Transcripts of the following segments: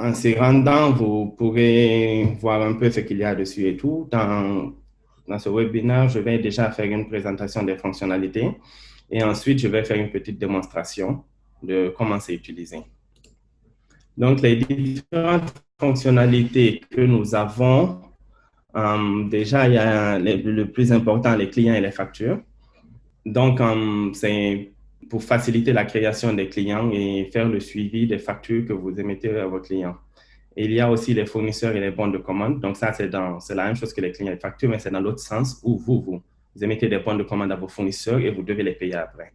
En s'y rendant, vous pourrez voir un peu ce qu'il y a dessus et tout. Dans ce webinaire, je vais déjà faire une présentation des fonctionnalités et ensuite, je vais faire une petite démonstration de comment c'est utilisé. Donc, les différentes fonctionnalités que nous avons, déjà, il y a le plus important, les clients et les factures. Donc, c'est pour faciliter la création des clients et faire le suivi des factures que vous émettez à vos clients. Et il y a aussi les fournisseurs et les bons de commande. Donc, ça, c'est la même chose que les clients et les factures, mais c'est dans l'autre sens où vous émettez des bons de commande à vos fournisseurs et vous devez les payer après.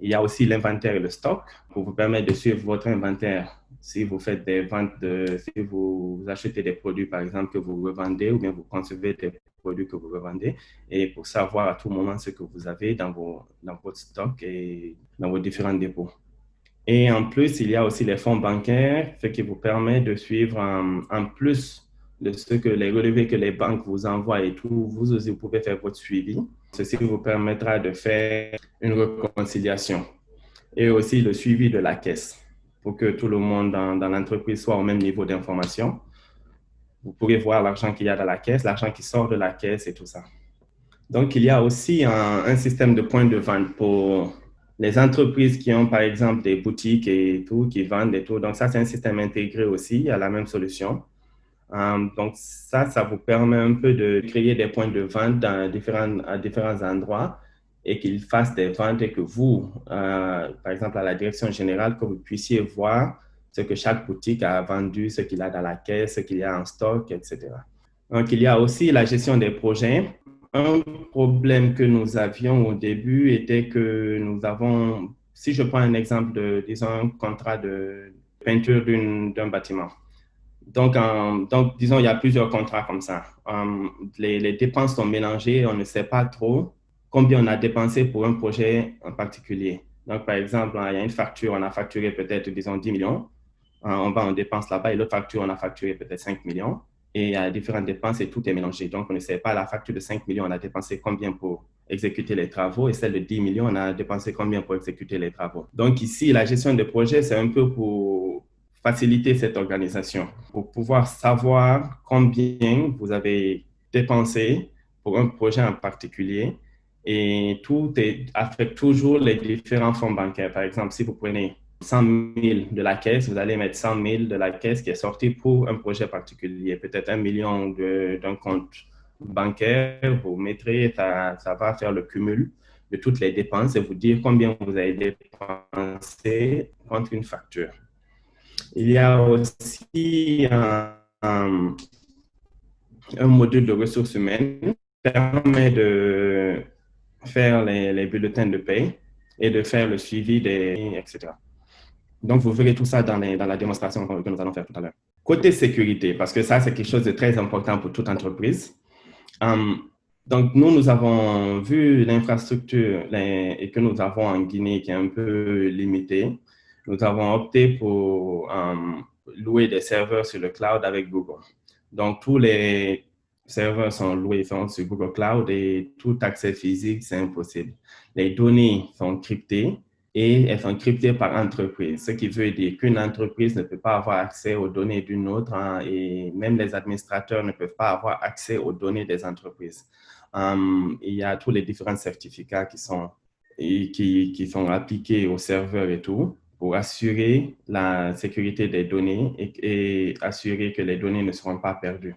Il y a aussi l'inventaire et le stock pour vous permettre de suivre votre inventaire. Si vous faites des ventes, si vous achetez des produits, par exemple, que vous revendez ou bien vous concevez des produits que vous revendez et pour savoir à tout moment ce que vous avez dans votre stock et dans vos différents dépôts. Et en plus, il y a aussi les fonds bancaires, ce qui vous permet de suivre en plus de ce que les relevés que les banques vous envoient et tout, vous aussi, vous pouvez faire votre suivi. Ceci vous permettra de faire une réconciliation et aussi le suivi de la caisse pour que tout le monde dans l'entreprise soit au même niveau d'information. Vous pourrez voir l'argent qu'il y a dans la caisse, l'argent qui sort de la caisse et tout ça. Donc, il y a aussi un système de points de vente pour les entreprises qui ont, par exemple, des boutiques et tout, qui vendent et tout. Donc, ça, c'est un système intégré aussi à la même solution. Donc, ça vous permet un peu de créer des points de vente à différents endroits et qu'ils fassent des ventes et que vous, par exemple, à la direction générale, que vous puissiez voir ce que chaque boutique a vendu, ce qu'il a dans la caisse, ce qu'il y a en stock, etc. Donc, il y a aussi la gestion des projets. Un problème que nous avions au début était que nous avons, si je prends un exemple de, disons, un contrat de peinture d'un bâtiment. Donc, disons, il y a plusieurs contrats comme ça. Les dépenses sont mélangées, on ne sait pas trop combien on a dépensé pour un projet en particulier. Donc, par exemple, il y a une facture, on a facturé peut-être, disons, 10 millions. On va en dépense là-bas et l'autre facture, on a facturé peut-être 5 millions. Et il y a différentes dépenses et tout est mélangé. Donc, on ne sait pas la facture de 5 millions, on a dépensé combien pour exécuter les travaux et celle de 10 millions, on a dépensé combien pour exécuter les travaux. Donc, ici, la gestion des projets, c'est un peu pour faciliter cette organisation, pour pouvoir savoir combien vous avez dépensé pour un projet en particulier. Et tout affecte toujours les différents fonds bancaires. Par exemple, si vous prenez 100 000 de la caisse, vous allez mettre 100 000 de la caisse qui est sortie pour un projet particulier, peut-être 1 million d'un compte bancaire, vous mettrez, ça va faire le cumul de toutes les dépenses et vous dire combien vous avez dépensé contre une facture. Il y a aussi un module de ressources humaines qui permet de faire les bulletins de paie et de faire le suivi etc. Donc, vous verrez tout ça dans la démonstration que nous allons faire tout à l'heure. Côté sécurité, parce que ça, c'est quelque chose de très important pour toute entreprise. Donc, nous avons vu l'infrastructure et que nous avons en Guinée qui est un peu limitée. Nous avons opté pour louer des serveurs sur le cloud avec Google. Donc, tous les serveurs sont loués sur Google Cloud et tout accès physique, c'est impossible. Les données sont cryptées et elles sont cryptées par entreprise, ce qui veut dire qu'une entreprise ne peut pas avoir accès aux données d'une autre et même les administrateurs ne peuvent pas avoir accès aux données des entreprises. Il y a tous les différents certificats qui sont appliqués au serveur et tout pour assurer la sécurité des données et assurer que les données ne seront pas perdues.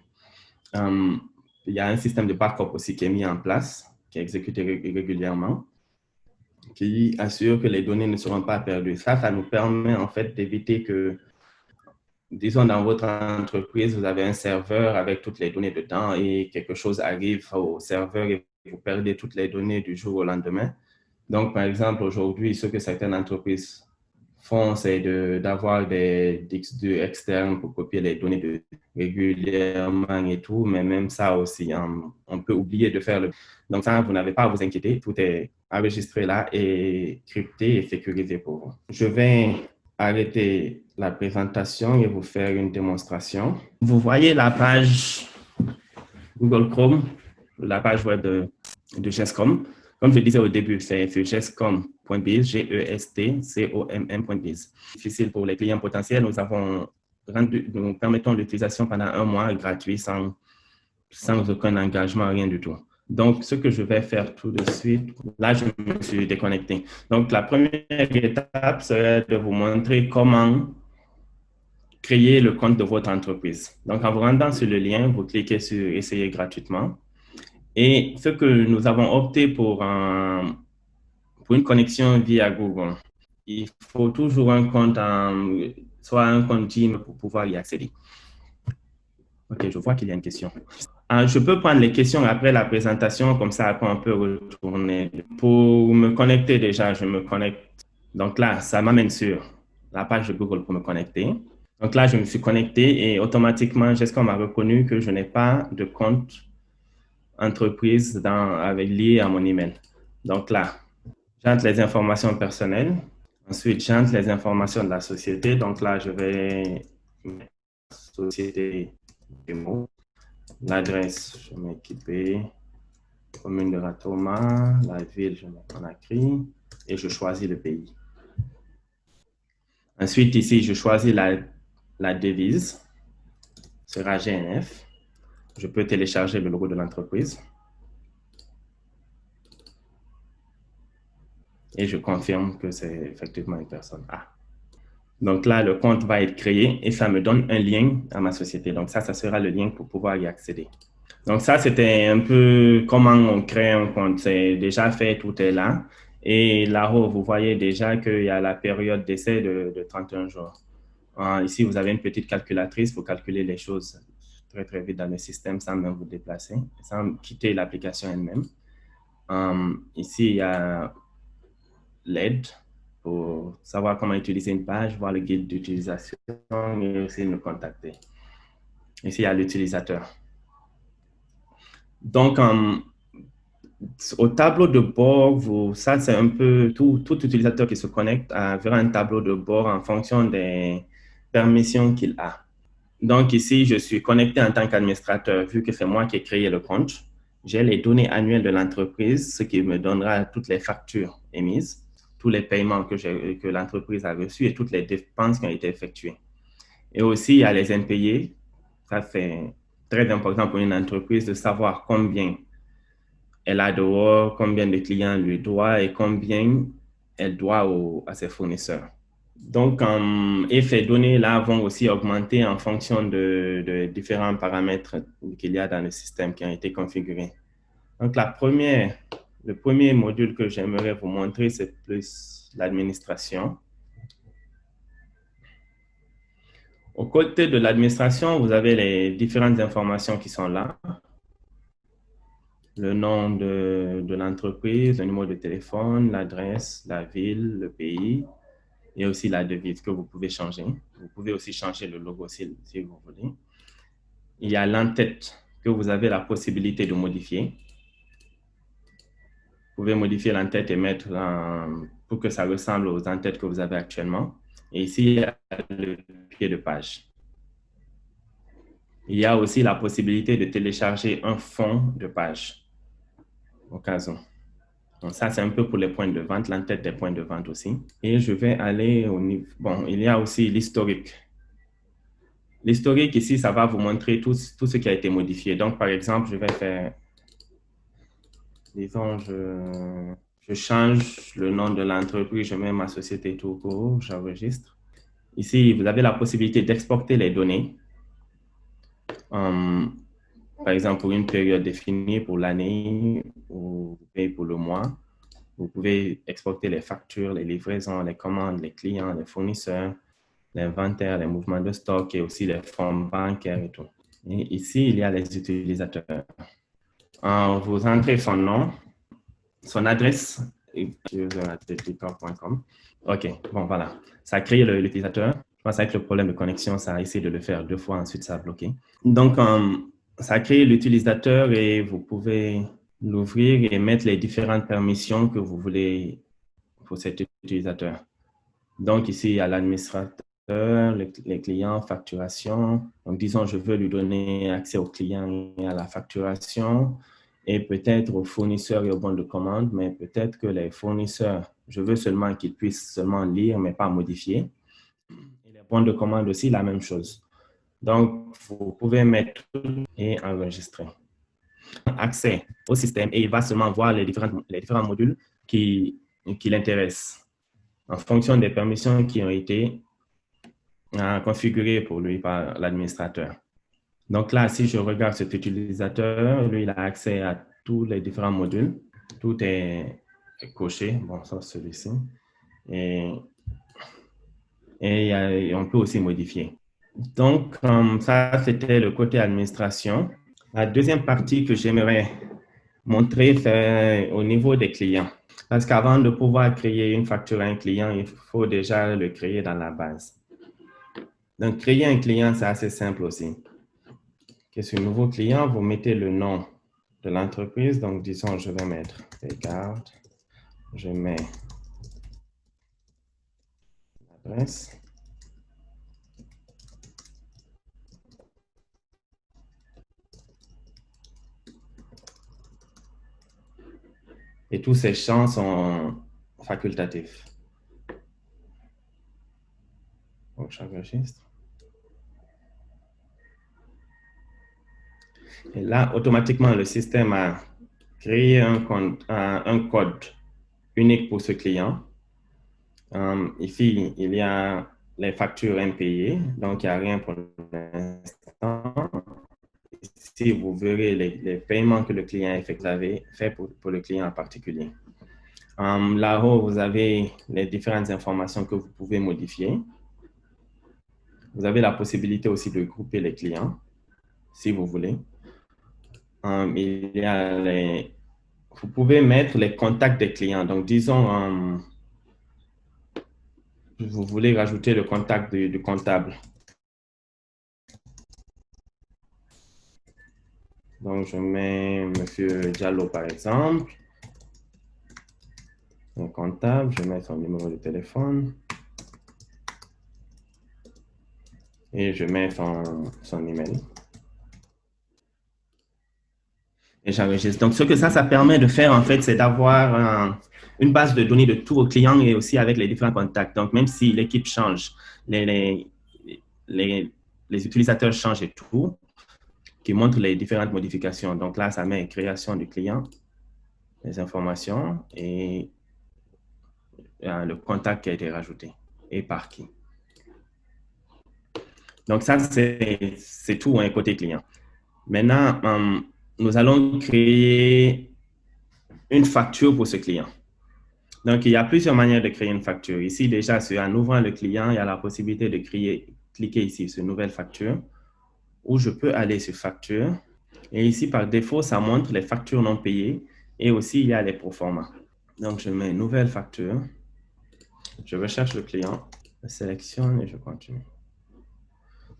Il y a un système de backup aussi qui est mis en place, qui est exécuté régulièrement, qui assure que les données ne seront pas perdues. Ça nous permet en fait d'éviter que, disons, dans votre entreprise, vous avez un serveur avec toutes les données dedans et quelque chose arrive au serveur et vous perdez toutes les données du jour au lendemain. Donc, par exemple, aujourd'hui, ce que certaines entreprises font, c'est d'avoir des disques externes pour copier les données régulièrement et tout, mais même ça aussi, on peut oublier de faire le... Donc ça, vous n'avez pas à vous inquiéter, tout est enregistré là et crypté et sécurisé pour vous. Je vais arrêter la présentation et vous faire une démonstration. Vous voyez la page Google Chrome, la page web de GESCOM. Comme je disais au début, c'est sur gescom.biz, GESTCOMM.biz. Difficile pour les clients potentiels. Nous avons nous permettons l'utilisation pendant 1 mois gratuit sans aucun engagement, rien du tout. Donc, ce que je vais faire tout de suite, là, je me suis déconnecté. Donc, la première étape serait de vous montrer comment créer le compte de votre entreprise. Donc, en vous rendant sur le lien, vous cliquez sur « Essayer gratuitement ». Et ce que nous avons opté pour une connexion via Google, il faut toujours un compte, soit un compte Gmail pour pouvoir y accéder. OK, je vois qu'il y a une question. Je peux prendre les questions après la présentation, comme ça, après on peut retourner. Pour me connecter déjà, je me connecte. Donc là, ça m'amène sur la page de Google pour me connecter. Donc là, je me suis connecté et automatiquement, Gescom m'a reconnu que je n'ai pas de compte entreprise lié à mon email. Donc là, j'entre les informations personnelles. Ensuite, j'entre les informations de la société. Donc là, je vais mettre société démo. L'adresse, je mets Kipé, commune de Ratoma, la ville, je mets Conakry et je choisis le pays. Ensuite, ici, je choisis la devise, sera GNF. Je peux télécharger le logo de l'entreprise. Et je confirme que c'est effectivement une personne A. Donc là, le compte va être créé et ça me donne un lien à ma société. Donc ça sera le lien pour pouvoir y accéder. Donc ça, c'était un peu comment on crée un compte. C'est déjà fait, tout est là. Et là-haut, vous voyez déjà qu'il y a la période d'essai de 31 jours. Ici, vous avez une petite calculatrice pour calculer les choses très, très vite dans le système sans même vous déplacer, sans quitter l'application elle-même. Ici, il y a l'aide pour savoir comment utiliser une page, voir le guide d'utilisation et aussi nous contacter. Ici, il y a l'utilisateur. Donc, au tableau de bord, ça, c'est un peu tout utilisateur qui se connecte verra un tableau de bord en fonction des permissions qu'il a. Donc, ici, je suis connecté en tant qu'administrateur, vu que c'est moi qui ai créé le compte. J'ai les données annuelles de l'entreprise, ce qui me donnera toutes les factures émises, tous les paiements que l'entreprise a reçus et toutes les dépenses qui ont été effectuées. Et aussi, il y a les impayés. Ça, c'est très important pour une entreprise de savoir combien elle a dehors, combien de clients lui doit et combien elle doit à ses fournisseurs. Donc, et ces données-là vont aussi augmenter en fonction de différents paramètres qu'il y a dans le système qui ont été configurés. Donc, le premier module que j'aimerais vous montrer, c'est plus l'administration. Au côté de l'administration, vous avez les différentes informations qui sont là. Le nom de l'entreprise, le numéro de téléphone, l'adresse, la ville, le pays et aussi la devise que vous pouvez changer. Vous pouvez aussi changer le logo si vous voulez. Il y a l'entête que vous avez la possibilité de modifier. Vous pouvez modifier l'entête et mettre pour que ça ressemble aux entêtes que vous avez actuellement. Et ici, il y a le pied de page. Il y a aussi la possibilité de télécharger un fond de page au cas où. Donc ça, c'est un peu pour les points de vente, l'entête des points de vente aussi. Et je vais aller au niveau... Bon, il y a aussi l'historique. L'historique ici, ça va vous montrer tout ce qui a été modifié. Donc, par exemple, je vais faire... Disons, je change le nom de l'entreprise, je mets ma société tout court, j'enregistre. Ici, vous avez la possibilité d'exporter les données. Par exemple, pour une période définie, pour l'année ou pour le mois. Vous pouvez exporter les factures, les livraisons, les commandes, les clients, les fournisseurs, l'inventaire, les mouvements de stock et aussi les fonds bancaires et tout. Et ici, il y a les utilisateurs. Vous entrez son nom, son adresse, user@telecom.com. OK, bon, voilà. Ça a créé l'utilisateur. Je pense avec le problème de connexion, ça a essayé de le faire 2 fois, ensuite ça a bloqué. Donc, ça a créé l'utilisateur et vous pouvez l'ouvrir et mettre les différentes permissions que vous voulez pour cet utilisateur. Donc, ici, il y a l'administrateur, les clients, facturation. Donc, disons, je veux lui donner accès aux clients et à la facturation et peut-être aux fournisseurs et aux bons de commande, mais peut-être que les fournisseurs, je veux seulement qu'ils puissent seulement lire, mais pas modifier. Et les bon de commande aussi, la même chose. Donc, vous pouvez mettre et enregistrer. Accès au système et il va seulement voir les différents modules qui l'intéressent en fonction des permissions qui ont été configurées pour lui par l'administrateur. Donc là, si je regarde cet utilisateur, lui, il a accès à tous les différents modules. Tout est coché. Bon, ça, celui-ci. Et on peut aussi modifier. Donc, ça, c'était le côté administration. La deuxième partie que j'aimerais montrer, c'est au niveau des clients. Parce qu'avant de pouvoir créer une facture à un client, il faut déjà le créer dans la base. Donc, créer un client, c'est assez simple aussi. Ce nouveau client, vous mettez le nom de l'entreprise. Donc, disons, je vais mettre Regarde. Je mets l'adresse. Et tous ces champs sont facultatifs. Donc, j'enregistre. Et là, automatiquement, le système a créé un code unique pour ce client. Ici, il y a les factures impayées, donc il n'y a rien pour l'instant. Ici, vous verrez les paiements que le client avait fait pour le client en particulier. Là-haut, vous avez les différentes informations que vous pouvez modifier. Vous avez la possibilité aussi de grouper les clients, si vous voulez. Il y a vous pouvez mettre les contacts des clients. Donc, disons, vous voulez rajouter le contact du comptable. Donc, je mets M. Diallo, par exemple. Un comptable, je mets son numéro de téléphone. Et je mets son email. Et j'enregistre. Donc, ce que ça permet de faire, en fait, c'est d'avoir une base de données de tous vos clients et aussi avec les différents contacts. Donc, même si l'équipe change, les utilisateurs changent et tout, qui montrent les différentes modifications. Donc là, ça met création du client, les informations et le contact qui a été rajouté et par qui. Donc ça, c'est tout un côté client. Maintenant, nous allons créer une facture pour ce client. Donc, il y a plusieurs manières de créer une facture. Ici, déjà, en ouvrant le client, il y a la possibilité de cliquer ici sur Nouvelle facture, où je peux aller sur Facture. Et ici, par défaut, ça montre les factures non payées et aussi, il y a les proformas. Donc, je mets Nouvelle facture. Je recherche le client, je sélectionne et je continue.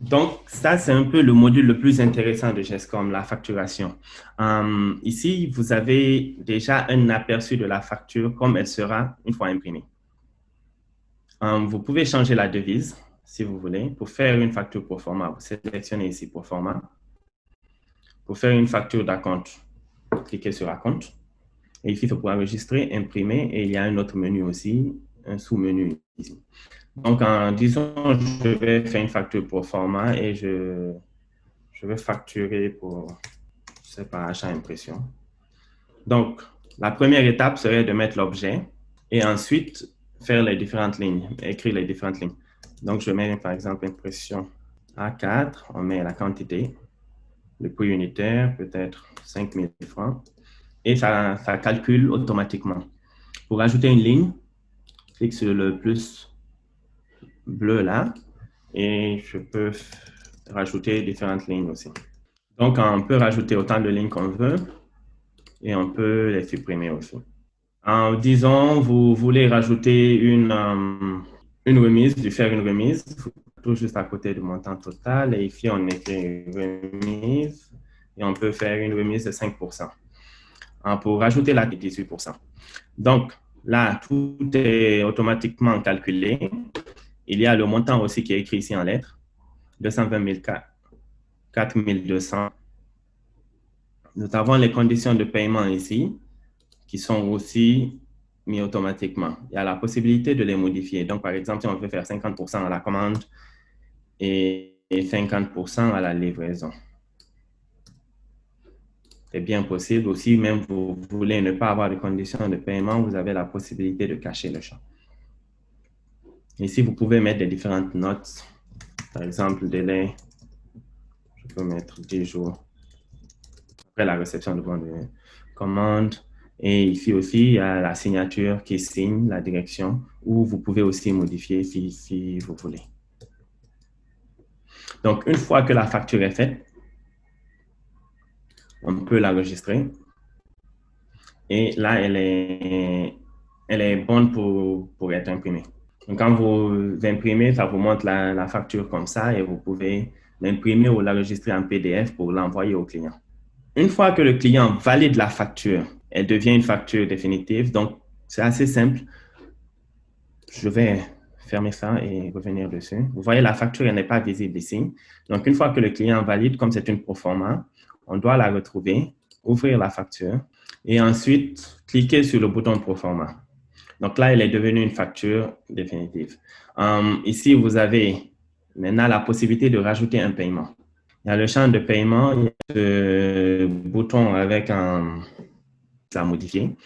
Donc, ça, c'est un peu le module le plus intéressant de GESCOM, la facturation. Ici, vous avez déjà un aperçu de la facture comme elle sera une fois imprimée. Vous pouvez changer la devise, si vous voulez. Pour faire une facture pro forma, vous sélectionnez ici pro forma. Pour faire une facture d'acompte, cliquez sur acompte. Et ici, il faut enregistrer, imprimer, et il y a un autre menu aussi, un sous-menu ici. Donc, disons, je vais faire une facture pour format et je vais facturer pour, je sais pas, achat impression. Donc, la première étape serait de mettre l'objet et ensuite faire les différentes lignes, écrire les différentes lignes. Donc, je mets par exemple impression A4, on met la quantité, le prix unitaire, peut-être 5 000 francs, et ça calcule automatiquement. Pour ajouter une ligne, clique sur le plus bleu là, et je peux rajouter différentes lignes aussi. Donc, on peut rajouter autant de lignes qu'on veut et on peut les supprimer aussi. Disons, vous voulez rajouter une remise, faire une remise, tout juste à côté du montant total, et ici, on écrit remise, et on peut faire une remise de 5%. Pour rajouter la 18%. Donc, là, tout est automatiquement calculé. Il y a le montant aussi qui est écrit ici en lettres, 220 000 4 200. Nous avons les conditions de paiement ici, qui sont aussi mises automatiquement. Il y a la possibilité de les modifier. Donc, par exemple, si on veut faire 50% à la commande et 50% à la livraison. C'est bien possible aussi, même vous voulez ne pas avoir de conditions de paiement, vous avez la possibilité de cacher le champ. Ici, vous pouvez mettre des différentes notes. Par exemple, délai, je peux mettre 10 jours après la réception de bon de commande. Et ici aussi, il y a la signature qui signe la direction, où vous pouvez aussi modifier si vous voulez. Donc, une fois que la facture est faite, on peut l'enregistrer. Et là, elle est bonne pour être imprimée. Donc, quand vous imprimez, ça vous montre la facture comme ça et vous pouvez l'imprimer ou l'enregistrer en PDF pour l'envoyer au client. Une fois que le client valide la facture, elle devient une facture définitive. Donc, c'est assez simple. Je vais fermer ça et revenir dessus. Vous voyez, la facture, elle n'est pas visible ici. Donc, une fois que le client valide, comme c'est une proforma, on doit la retrouver, ouvrir la facture et ensuite cliquer sur le bouton proforma. Donc là, elle est devenue une facture définitive. Ici, vous avez maintenant la possibilité de rajouter un paiement. Il y a le champ de paiement, il y a ce bouton avec à modifier.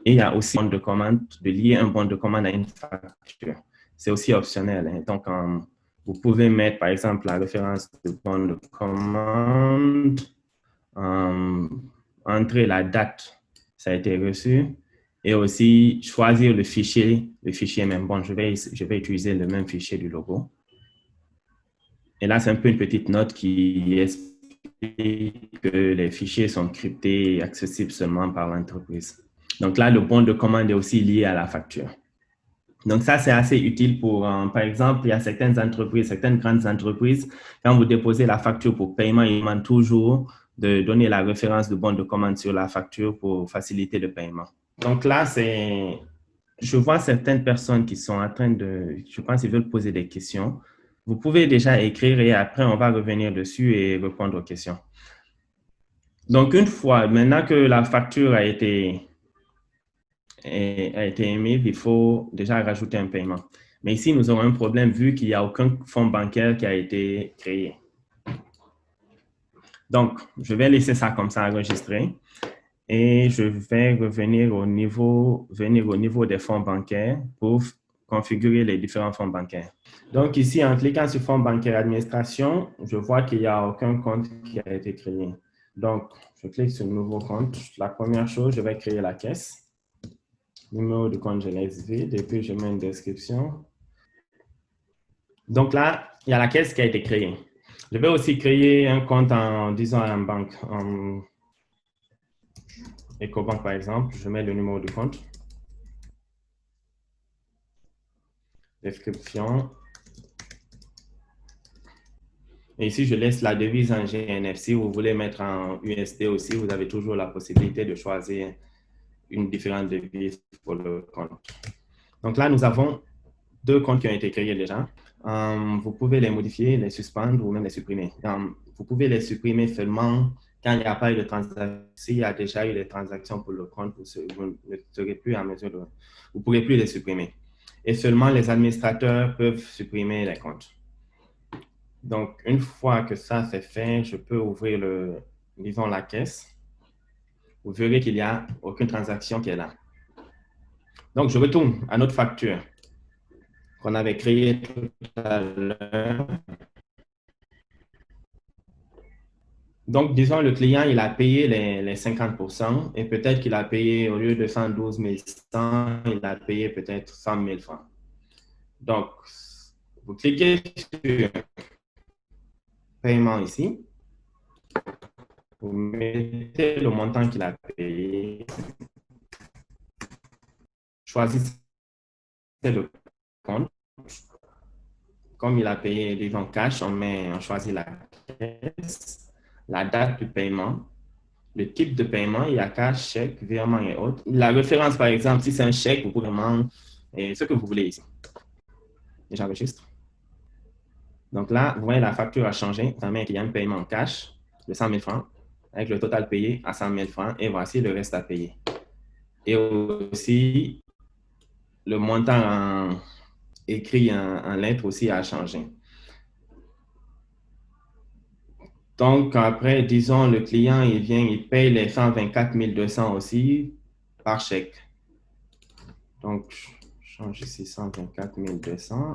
Et il y a aussi un bon de commande, de lier un bon de commande à une facture. C'est aussi optionnel. Hein. Donc, vous pouvez mettre, par exemple, la référence de bon de commande, entrer la date, ça a été reçu, et aussi choisir le fichier même. Bon, je vais utiliser le même fichier du logo. Et là, c'est un peu une petite note qui explique que les fichiers sont cryptés et accessibles seulement par l'entreprise. Donc là, le bon de commande est aussi lié à la facture. Donc ça, c'est assez utile pour, par exemple, il y a certaines entreprises, certaines grandes entreprises, quand vous déposez la facture pour paiement, ils demandent toujours de donner la référence de bon de commande sur la facture pour faciliter le paiement. Donc là, je vois certaines personnes qui sont en train je pense qu'ils veulent poser des questions. Vous pouvez déjà écrire et après, on va revenir dessus et répondre aux questions. Donc, une fois, maintenant que la facture a été émise, il faut déjà rajouter un paiement. Mais ici, nous aurons un problème vu qu'il n'y a aucun fonds bancaire qui a été créé. Donc, je vais laisser ça comme ça enregistré et je vais venir au niveau des fonds bancaires pour configurer les différents fonds bancaires. Donc ici, en cliquant sur fonds bancaire administration, je vois qu'il n'y a aucun compte qui a été créé. Donc, je clique sur nouveau compte. La première chose, je vais créer la caisse. Numéro de compte, je laisse vide et puis je mets une description. Donc là, il y a la caisse qui a été créée. Je vais aussi créer un compte en disant en banque, en Ecobank par exemple. Je mets le numéro de compte. Description. Et ici, je laisse la devise en GNF. Si vous voulez mettre en USD aussi, vous avez toujours la possibilité de choisir une différente devise pour le compte. Donc là, nous avons deux comptes qui ont été créés déjà. Vous pouvez les modifier, les suspendre ou même les supprimer. Vous pouvez les supprimer seulement quand il n'y a pas eu de transaction. S'il y a déjà eu des transactions pour le compte, vous ne serez plus en mesure de... Vous ne pourrez plus les supprimer. Et seulement les administrateurs peuvent supprimer les comptes. Donc, une fois que ça c'est fait, je peux ouvrir disons la caisse. Vous verrez qu'il n'y a aucune transaction qui est là. Donc, je retourne à notre facture qu'on avait créée tout à l'heure. Donc, disons, le client, il a payé les 50% et peut-être qu'il a payé, au lieu de 112 100, il a payé peut-être 100 000 francs. Donc, vous cliquez sur paiement ici. Vous mettez le montant qu'il a payé. Choisissez le compte. Comme il a payé disons cash, on choisit la caisse, la date du paiement, le type de paiement, il y a cash, chèque, virement et autres. La référence, par exemple, si c'est un chèque, vous pouvez demander ce que vous voulez ici. Et j'enregistre. Donc là, vous voyez, la facture a changé. Ça met qu'il y a un paiement en cash de 100 000 francs avec le total payé à 100 000 francs et voici le reste à payer. Et aussi, le montant écrit en lettres aussi a changé. Donc, après, disons, le client, il vient, il paye les 124 200 aussi par chèque. Donc, je change ici 124 200.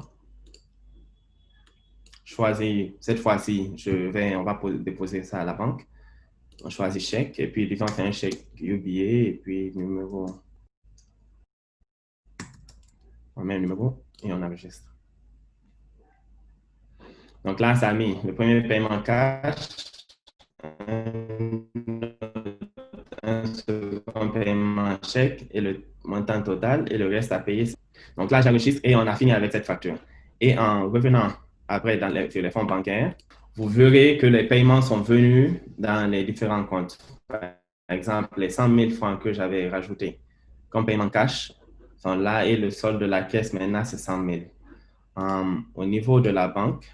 Choisis, cette fois-ci, on va déposer ça à la banque. On choisit chèque, et puis, disons, c'est un chèque UBA, et puis numéro, on met un numéro et on enregistre. Donc là, ça a mis le premier paiement cash, un second paiement chèque et le montant total et le reste à payer. Donc là, j'enregistre et on a fini avec cette facture. Et en revenant après sur les fonds bancaires, vous verrez que les paiements sont venus dans les différents comptes. Par exemple, les 100 000 francs que j'avais rajoutés comme paiement cash sont là et le solde de la caisse maintenant, c'est 100 000. Au niveau de la banque,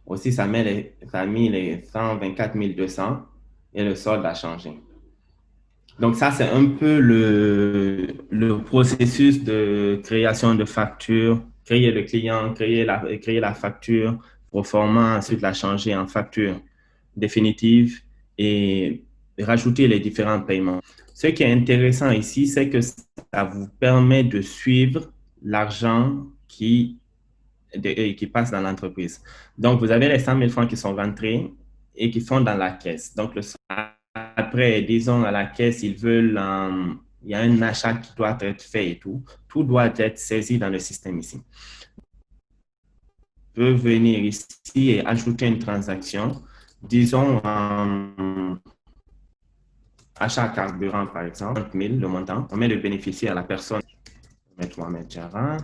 aussi, ça a mis les 124 200 et le solde a changé. Donc, ça, c'est un peu le processus de création de facture, créer le client, créer la facture, proforma, ensuite la changer en facture définitive et rajouter les différents paiements. Ce qui est intéressant ici, c'est que ça vous permet de suivre l'argent qui passe dans l'entreprise. Donc, vous avez les 100 000 francs qui sont rentrés et qui sont dans la caisse. Donc, après, disons, à la caisse, il y a un achat qui doit être fait et tout. Tout doit être saisi dans le système ici. Vous pouvez venir ici et ajouter une transaction. Disons, achat carburant, par exemple, 30 000, le montant. On met le bénéficiaire à la personne. On met Mohamed Jara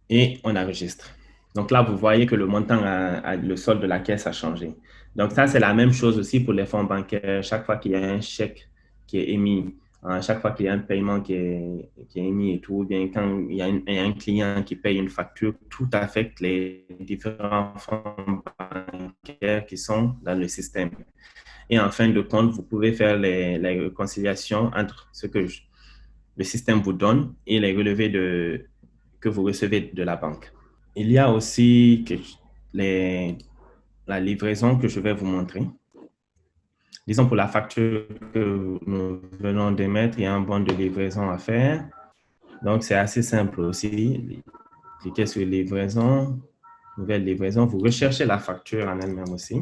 et on enregistre. Donc là, vous voyez que le montant, le solde de la caisse a changé. Donc ça, c'est la même chose aussi pour les fonds bancaires. Chaque fois qu'il y a un chèque qui est émis, chaque fois qu'il y a un paiement qui est émis et tout, bien quand il y a un client qui paye une facture, tout affecte les différents fonds bancaires qui sont dans le système. Et en fin de compte, vous pouvez faire les réconciliations entre ce que le système vous donne et les relevés que vous recevez de la banque. Il y a aussi la livraison que je vais vous montrer. Disons pour la facture que nous venons d'émettre, il y a un bon de livraison à faire. Donc, c'est assez simple aussi. Cliquez sur livraison, nouvelle livraison. Vous recherchez la facture en elle-même aussi.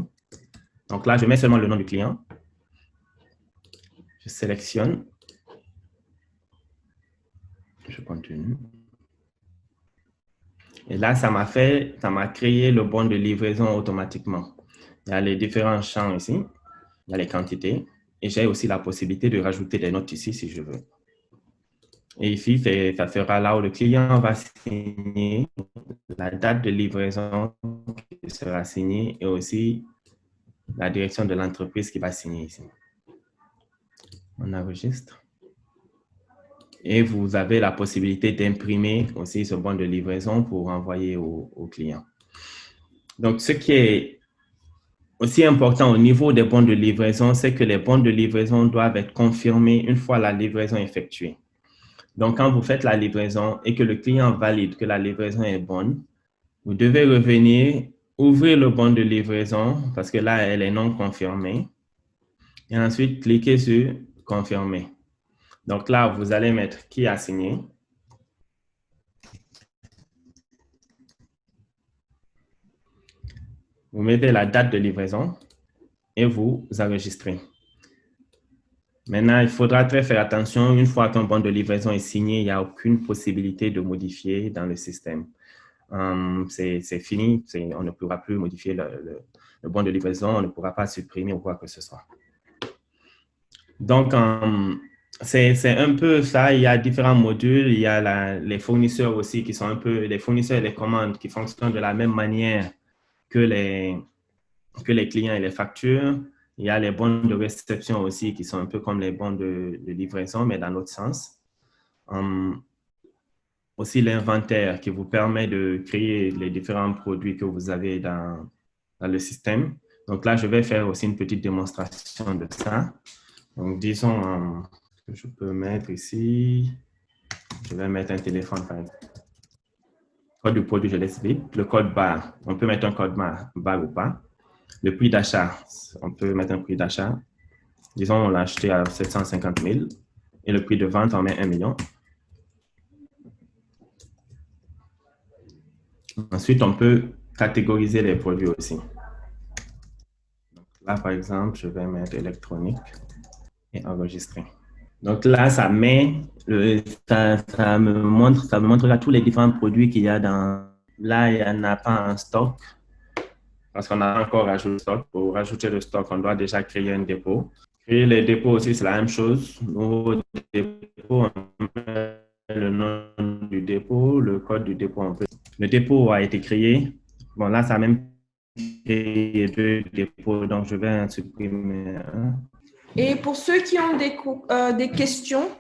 Donc là, je mets seulement le nom du client. Je sélectionne. Je continue. Et là, ça m'a créé le bon de livraison automatiquement. Il y a les différents champs ici. Il y a les quantités. Et j'ai aussi la possibilité de rajouter des notes ici si je veux. Et ici, ça sera là où le client va signer la date de livraison qui sera signée et aussi la direction de l'entreprise qui va signer ici. On enregistre. Et vous avez la possibilité d'imprimer aussi ce bon de livraison pour envoyer au client. Donc, ce qui est aussi important au niveau des bons de livraison, c'est que les bons de livraison doivent être confirmés une fois la livraison effectuée. Donc, quand vous faites la livraison et que le client valide que la livraison est bonne, vous devez revenir, ouvrir le bon de livraison parce que là, elle est non confirmée. Et ensuite, cliquez sur « Confirmer ». Donc là, vous allez mettre qui a signé. Vous mettez la date de livraison et vous enregistrez. Maintenant, il faudra très faire attention. Une fois qu'un bon de livraison est signé, il n'y a aucune possibilité de modifier dans le système. C'est fini. On ne pourra plus modifier le bon de livraison. On ne pourra pas supprimer ou quoi que ce soit. Donc, c'est un peu ça. Il y a différents modules. Il y a les fournisseurs aussi qui sont un peu les fournisseurs et les commandes qui fonctionnent de la même manière que les clients et les factures. Il y a les bons de réception aussi qui sont un peu comme les bons de livraison, mais dans l'autre sens. Aussi l'inventaire qui vous permet de créer les différents produits que vous avez dans le système. Donc là, je vais faire aussi une petite démonstration de ça. Donc, disons que je peux mettre ici, je vais mettre un téléphone par exemple. Code du produit, je laisse vide. Le code barre, on peut mettre un code barre ou pas. Le prix d'achat, on peut mettre un prix d'achat. Disons, on l'a acheté à 750 000 et le prix de vente, on met 1 million. Ensuite, on peut catégoriser les produits aussi. Donc là, par exemple, je vais mettre électronique et enregistrer. Donc là, ça me montre là tous les différents produits qu'il y a dans. Là, il n'y en a pas en stock parce qu'on a encore rajouté le stock. Pour rajouter le stock, on doit déjà créer un dépôt. Créer les dépôts aussi, c'est la même chose. Nouveau dépôt, on met le nom du dépôt, le code du dépôt. Le dépôt a été créé. Bon, là, ça a même créé 2 dépôts, donc je vais en supprimer un. Et pour ceux qui ont des questions,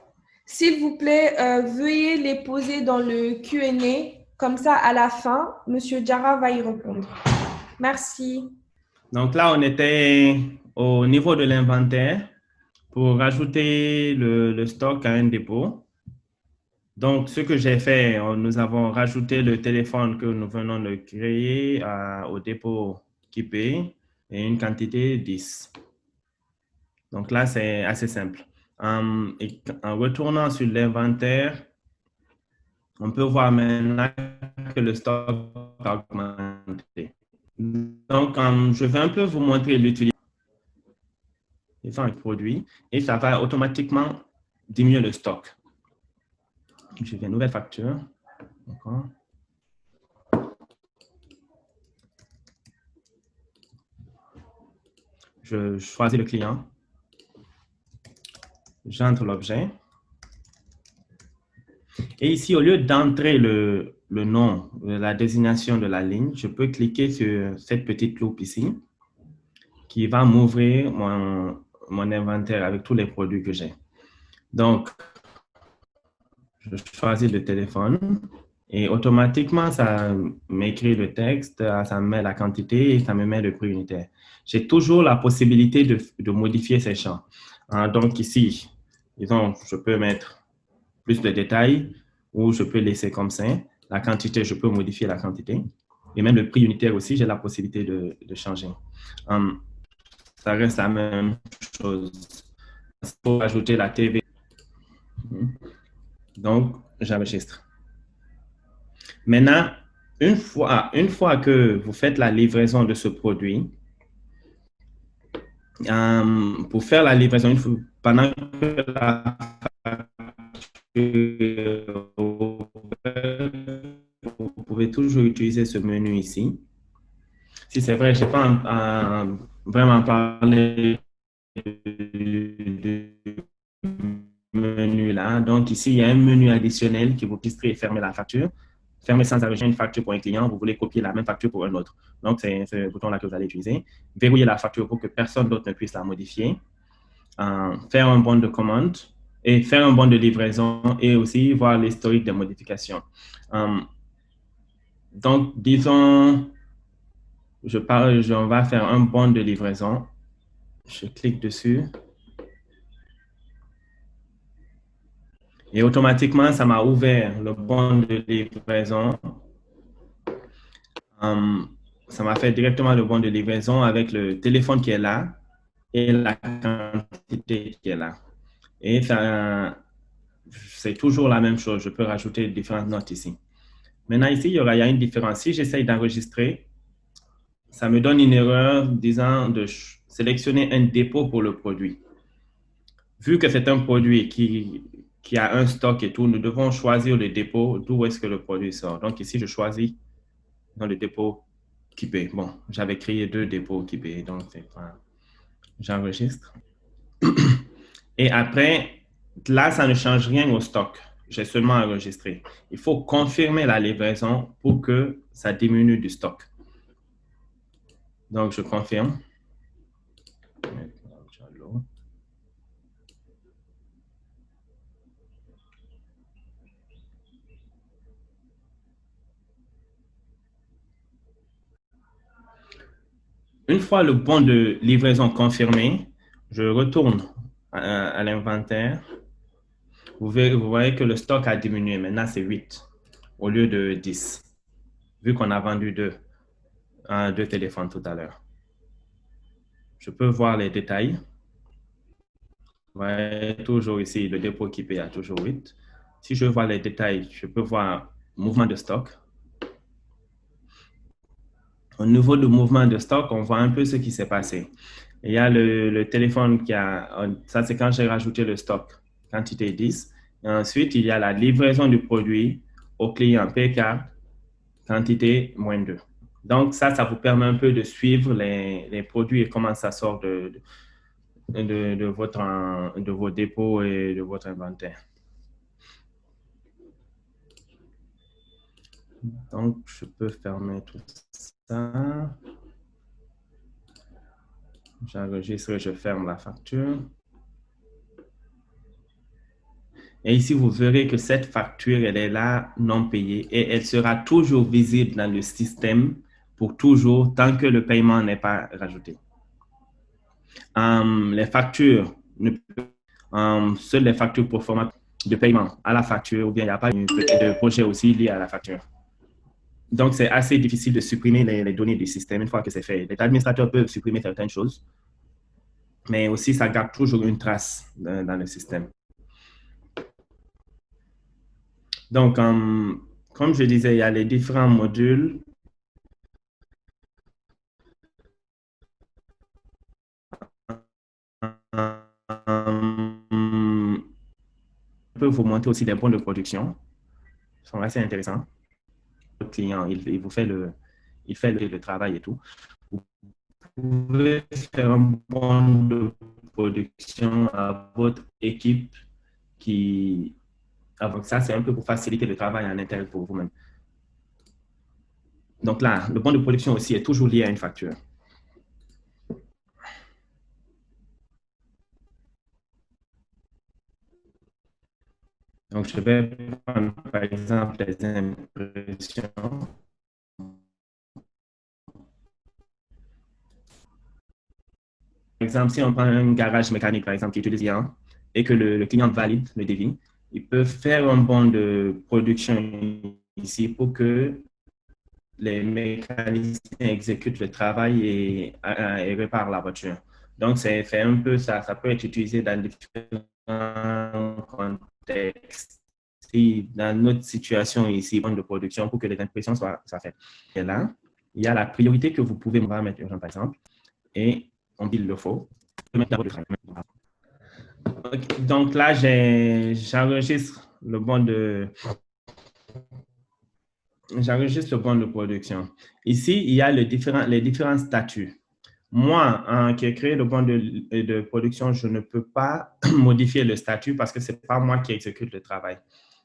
s'il vous plaît, veuillez les poser dans le Q&A. Comme ça, à la fin, Monsieur Diarra va y répondre. Merci. Donc là, on était au niveau de l'inventaire pour rajouter le stock à un dépôt. Donc, ce que j'ai fait, nous avons rajouté le téléphone que nous venons de créer au dépôt Kipé et une quantité 10. Donc là, c'est assez simple. En retournant sur l'inventaire, on peut voir maintenant que le stock a augmenté. Donc, je vais un peu vous montrer l'utilisation du produit et ça va automatiquement diminuer le stock. Je vais nouvelle facture. D'accord. Je choisis le client. J'entre l'objet. Et ici, au lieu d'entrer le nom, la désignation de la ligne, je peux cliquer sur cette petite loupe ici qui va m'ouvrir mon inventaire avec tous les produits que j'ai. Donc, je choisis le téléphone et automatiquement, ça m'écrit le texte, ça me met la quantité et ça me met le prix unitaire. J'ai toujours la possibilité de modifier ces champs. Donc ici, disons, je peux mettre plus de détails ou je peux laisser comme ça. La quantité, je peux modifier la quantité. Et même le prix unitaire aussi, j'ai la possibilité de changer. Ça reste la même chose. Il faut ajouter la TV. Donc, j'enregistre. Maintenant, une fois que vous faites la livraison de ce produit, pour faire la livraison, pendant que la vous pouvez toujours utiliser ce menu ici. Si c'est vrai, je n'ai pas vraiment parlé du menu là. Donc ici, il y a un menu additionnel qui vous enregistrer et fermer la facture. Fermer sans enregistrer une facture pour un client, vous voulez copier la même facture pour un autre. Donc, c'est ce bouton-là que vous allez utiliser. Verrouiller la facture pour que personne d'autre ne puisse la modifier. Faire un bon de commande et faire un bon de livraison et aussi voir l'historique des modifications. Donc, disons, on va faire un bon de livraison. Je clique dessus. Et automatiquement, ça m'a ouvert le bon de livraison. Ça m'a fait directement le bon de livraison avec le téléphone qui est là et la quantité qui est là. Et ça, c'est toujours la même chose. Je peux rajouter différentes notes ici. Maintenant, ici, il y a une différence. Si j'essaye d'enregistrer, ça me donne une erreur disant de sélectionner un dépôt pour le produit. Vu que c'est un produit qui a un stock et tout, nous devons choisir le dépôt d'où est-ce que le produit sort. Donc ici, je choisis dans le dépôt Kipé. Bon, j'avais créé 2 dépôts Kipé, donc j'enregistre. Et après, là, ça ne change rien au stock. J'ai seulement enregistré. Il faut confirmer la livraison pour que ça diminue du stock. Donc, je confirme. Une fois le bon de livraison confirmé, je retourne à l'inventaire. Vous voyez que le stock a diminué. Maintenant, c'est 8 au lieu de 10, vu qu'on a vendu deux téléphones tout à l'heure. je peux voir les détails. Ouais, toujours ici, le dépôt qui paye à toujours 8. Si je vois les détails, je peux voir mouvement de stock. Au niveau du mouvement de stock, on voit un peu ce qui s'est passé. Il y a le téléphone qui a, ça c'est quand j'ai rajouté le stock, quantité 10. Et ensuite, il y a la livraison du produit au client P4, quantité -2. Donc ça vous permet un peu de suivre les produits et comment ça sort de vos dépôts et de votre inventaire. Donc, je peux fermer tout ça. J'enregistre et je ferme la facture. Et ici, vous verrez que cette facture, elle est là, non payée, et elle sera toujours visible dans le système pour toujours, tant que le paiement n'est pas rajouté. Les factures, seules les factures pour format de paiement à la facture, ou bien il n'y a pas de projet aussi lié à la facture. Donc, c'est assez difficile de supprimer les données du système une fois que c'est fait. Les administrateurs peuvent supprimer certaines choses, mais aussi, ça garde toujours une trace dans le système. Donc, comme je disais, il y a les différents modules. Je peux vous montrer aussi des bons de production. Ils sont assez intéressants. Le client, il vous fait le travail et tout. Vous pouvez faire un bon de production à votre équipe qui... Donc ça, c'est un peu pour faciliter le travail en interne pour vous-même. Donc là, le bon de production aussi est toujours lié à une facture. Donc, je vais prendre, par exemple, les impressions. Par exemple, si on prend un garage mécanique, par exemple, qui utilise client et que le client valide le devis, ils peuvent faire un bon de production ici pour que les mécaniciens exécutent le travail et réparent la voiture. Donc, c'est un peu ça. Ça peut être utilisé dans différents contextes. Si dans notre situation ici, de production, pour que les impressions soient faites. Et là, il y a la priorité que vous pouvez mettre urgent, par exemple, et on dit il le faut. Donc là, j'enregistre le bon de production. Ici, il y a les différents statuts. Moi, qui ai créé le bon de production, je ne peux pas modifier le statut parce que ce n'est pas moi qui exécute le travail.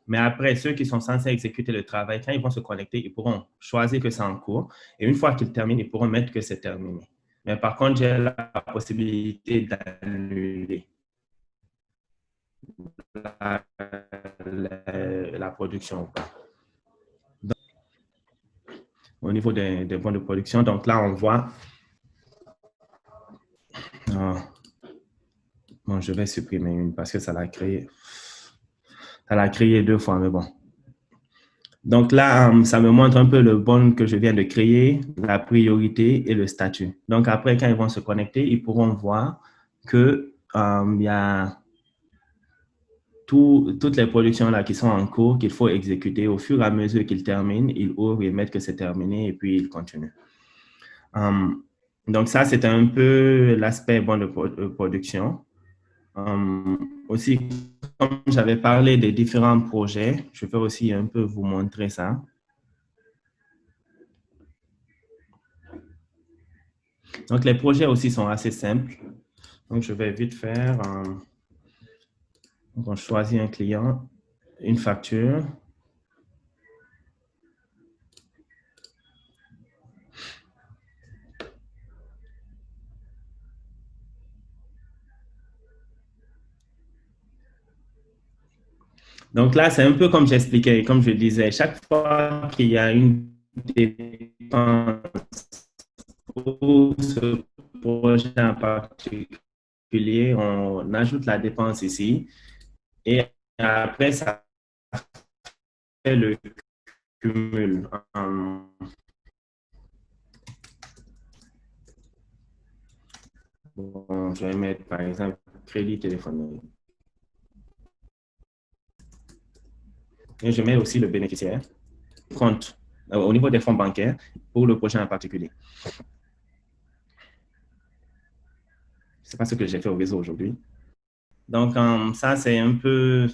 Mais après, ceux qui sont censés exécuter le travail, quand ils vont se connecter, ils pourront choisir que c'est en cours. Et une fois qu'ils terminent, ils pourront mettre que c'est terminé. Mais par contre, j'ai la possibilité d'annuler la production. Donc, au niveau des bons de production, donc là, on voit... Bon, je vais supprimer une parce que ça l'a créé. Ça l'a créé 2 fois, mais bon. Donc là, ça me montre un peu le bon que je viens de créer, la priorité et le statut. Donc après, quand ils vont se connecter, ils pourront voir que il y a toutes les productions là qui sont en cours qu'il faut exécuter. Au fur et à mesure qu'ils terminent, ils ouvrent et mettent que c'est terminé et puis ils continuent. Donc ça, c'est un peu l'aspect bon de production. Aussi, comme j'avais parlé des différents projets, je peux aussi un peu vous montrer ça. Donc, les projets aussi sont assez simples. Donc, je vais vite faire. On choisit un client, une facture. Donc là, c'est un peu comme j'expliquais, comme je disais, chaque fois qu'il y a une dépense pour ce projet en particulier, on ajoute la dépense ici et après, ça fait le cumul. Bon, je vais mettre, par exemple, crédit téléphonique. Et je mets aussi le bénéficiaire, compte, au niveau des fonds bancaires, pour le projet en particulier. C'est pas ce que j'ai fait au réseau aujourd'hui. Donc, ça, c'est un peu,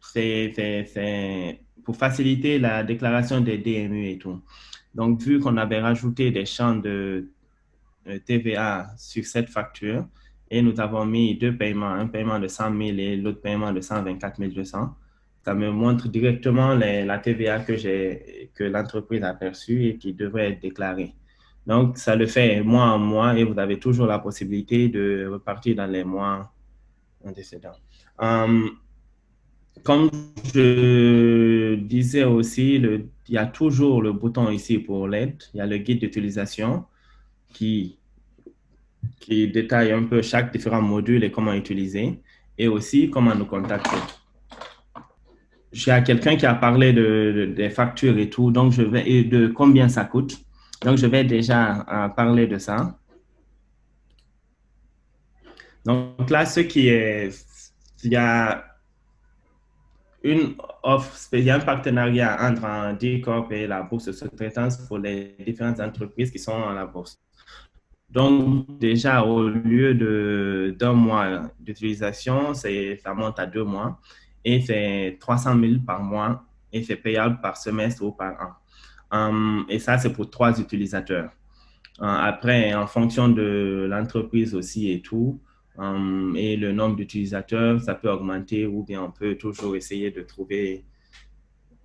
c'est pour faciliter la déclaration des DMU et tout. Donc, vu qu'on avait rajouté des champs de TVA sur cette facture, et nous avons mis deux paiements, un paiement de 100 000 et l'autre paiement de 124 200, ça me montre directement la TVA que l'entreprise a perçue et qui devrait être déclarée. Donc, ça le fait mois en mois et vous avez toujours la possibilité de repartir dans les mois antécédents. Comme je disais aussi, il y a toujours le bouton ici pour l'aide. Il y a le guide d'utilisation qui détaille un peu chaque différent module et comment utiliser, et aussi comment nous contacter. J'ai quelqu'un qui a parlé des factures et tout, donc et de combien ça coûte. Donc, je vais déjà parler de ça. Donc là, il y a une offre, il y a un partenariat entre DCorp et la bourse de sous-traitance pour les différentes entreprises qui sont à la bourse. Donc, déjà, au lieu d'un mois d'utilisation, ça monte à 2 mois et c'est 300 000 par mois et c'est payable par semestre ou par an. Et ça, c'est pour 3 utilisateurs. Après, en fonction de l'entreprise aussi et tout, et le nombre d'utilisateurs, ça peut augmenter ou bien on peut toujours essayer de trouver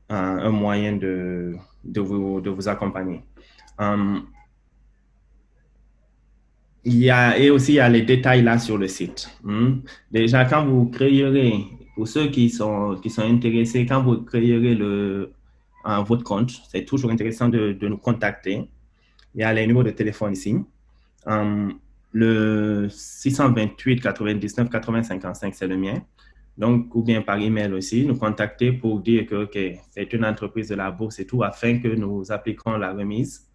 un moyen de vous accompagner. Et aussi, il y a les détails là sur le site. Déjà, quand vous créerez, pour ceux qui sont intéressés, quand vous créerez votre compte, c'est toujours intéressant de nous contacter. Il y a les numéros de téléphone ici. Le 628 99 80 55, c'est le mien. Donc, ou bien par email aussi, nous contacter pour dire que c'est une entreprise de la bourse et tout, afin que nous appliquons la remise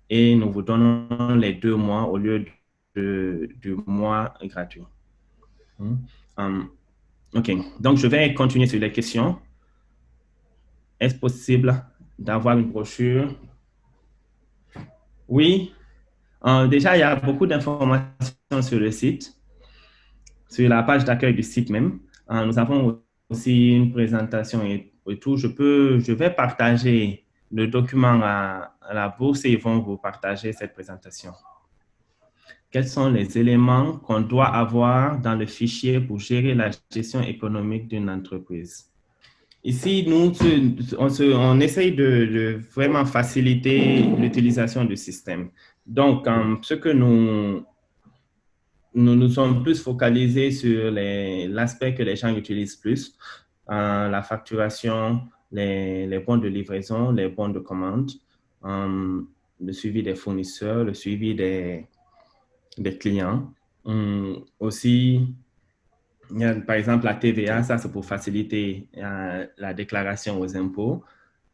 et nous vous donnons les 2 mois au lieu du mois gratuit. OK. Donc, je vais continuer sur les questions. Est-ce possible d'avoir une brochure? Oui. Déjà, il y a beaucoup d'informations sur le site, sur la page d'accueil du site même. Nous avons aussi une présentation et tout. Je vais partager le document à la bourse et ils vont vous partager cette présentation. Quels sont les éléments qu'on doit avoir dans le fichier pour gérer la gestion économique d'une entreprise? Ici, nous, on essaye de vraiment faciliter l'utilisation du système. Donc, ce que nous sommes plus focalisés sur l'aspect que les gens utilisent plus, la facturation, les bons de livraison, les bons de commande, le suivi des fournisseurs, le suivi des clients. Aussi, il y a, par exemple, la TVA, ça c'est pour faciliter la déclaration aux impôts.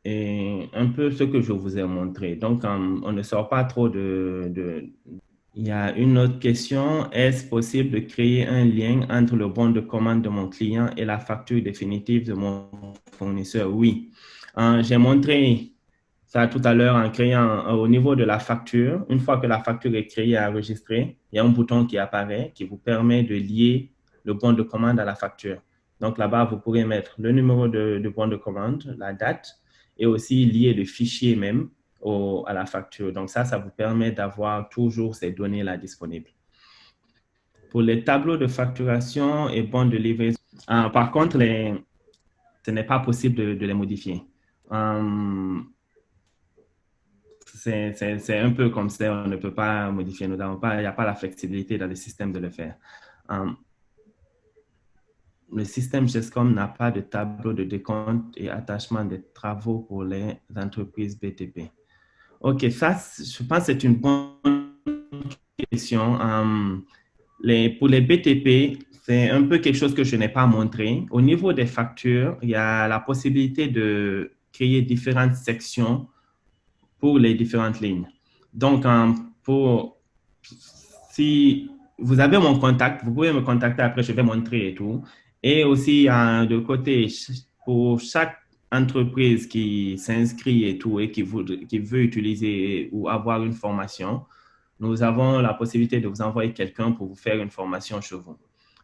Et un peu ce que je vous ai montré. Donc, on ne sort pas trop Il y a une autre question. Est-ce possible de créer un lien entre le bon de commande de mon client et la facture définitive de mon fournisseur? Oui. J'ai montré ça tout à l'heure en créant au niveau de la facture. Une fois que la facture est créée et enregistrée, il y a un bouton qui apparaît qui vous permet de lier le bon de commande à la facture. Donc là-bas, vous pourrez mettre le numéro de bon de commande, la date, et aussi lier le fichier même à la facture. Donc ça vous permet d'avoir toujours ces données-là disponibles. Pour les tableaux de facturation et bons de livraison, par contre, ce n'est pas possible de les modifier. C'est un peu comme ça, on ne peut pas modifier, il n'y a pas la flexibilité dans le système de le faire. Le système GESCOM n'a pas de tableau de décompte et attachement des travaux pour les entreprises BTP. OK, ça, je pense que c'est une bonne question. Pour les BTP, c'est un peu quelque chose que je n'ai pas montré. Au niveau des factures, il y a la possibilité de créer différentes sections pour les différentes lignes. Donc, si vous avez mon contact, vous pouvez me contacter après, je vais montrer et tout. Et aussi, de côté, pour chaque entreprise qui s'inscrit et tout et qui veut utiliser ou avoir une formation, nous avons la possibilité de vous envoyer quelqu'un pour vous faire une formation chez vous.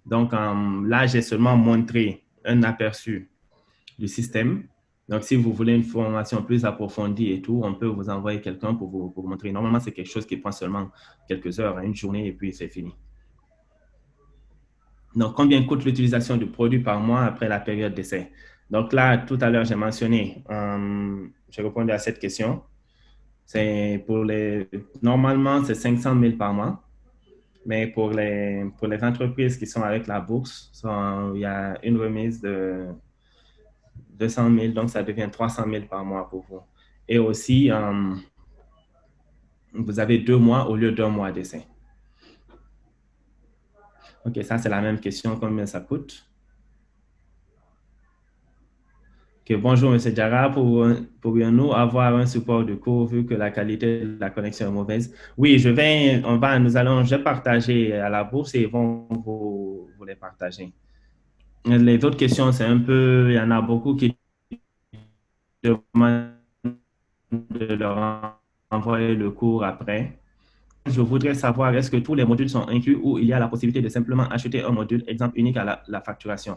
Donc, là, j'ai seulement montré un aperçu du système. Donc, si vous voulez une formation plus approfondie et tout, on peut vous envoyer quelqu'un pour vous montrer. Normalement, c'est quelque chose qui prend seulement quelques heures, une journée, et puis c'est fini. Donc, combien coûte l'utilisation du produit par mois après la période d'essai? Donc là, tout à l'heure, j'ai mentionné, j'ai répondu à cette question. Normalement, c'est 500 000 par mois. Mais pour les entreprises qui sont avec la bourse, il y a une remise de 200 000, donc ça devient 300 000 par mois pour vous. Et aussi, vous avez 2 mois au lieu d'1 mois d'essai. OK, ça, c'est la même question. Combien ça coûte? OK, bonjour, M. Diarra. Pourrions-nous avoir un support de cours vu que la qualité de la connexion est mauvaise? Oui, je vais partager à la bourse et ils vont vous les partager. Les autres questions, c'est un peu, il y en a beaucoup qui demandent de leur envoyer le cours après. Je voudrais savoir, est-ce que tous les modules sont inclus ou il y a la possibilité de simplement acheter un module, exemple unique à la facturation?